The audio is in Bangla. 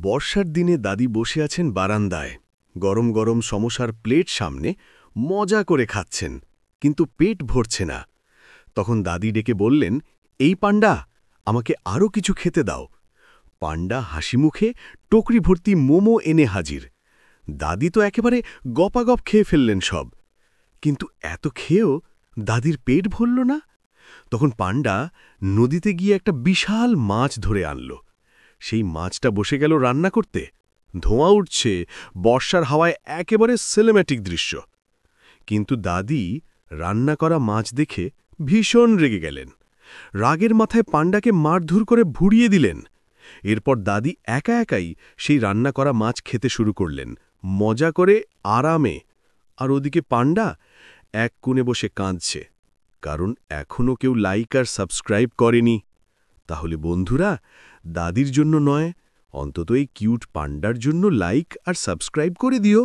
বর্ষার দিনে দাদি বসে আছেন বারান্দায় গরম গরম সমোসার প্লেট সামনে মজা করে খাচ্ছেন কিন্তু পেট ভরছে না। তখন দাদি ডেকে বললেন, এই পান্ডা, আমাকে আরও কিছু খেতে দাও। পান্ডা হাসিমুখে টকরি ভর্তি মোমো এনে হাজির। দাদি তো একেবারে গপাগপ খেয়ে ফেললেন সব। কিন্তু এত খেয়েও দাদির পেট ভরল না। তখন পান্ডা নদীতে গিয়ে একটা বিশাল মাছ ধরে আনল। সেই মাছটা বসে গেল রান্না করতে। ধোঁয়া উঠছে, বর্ষার হাওয়ায় একেবারে সিনেম্যাটিক দৃশ্য। কিন্তু দাদি রান্না করা মাছ দেখে ভীষণ রেগে গেলেন। রাগের মাথায় পান্ডাকে মারধর করে ভুড়িয়ে দিলেন। এরপর দাদি একা একাই সেই রান্না করা মাছ খেতে শুরু করলেন, মজা করে, আরামে। আর ওদিকে পান্ডা এক কোণে বসে কাঁদছে, কারণ এখনও কেউ লাইক আর সাবস্ক্রাইব করেনি। তাহলে বন্ধুরা, দাদির জন্য নয়, অন্তত এই কিউট পান্ডার জন্য লাইক আর সাবস্ক্রাইব করে দিও।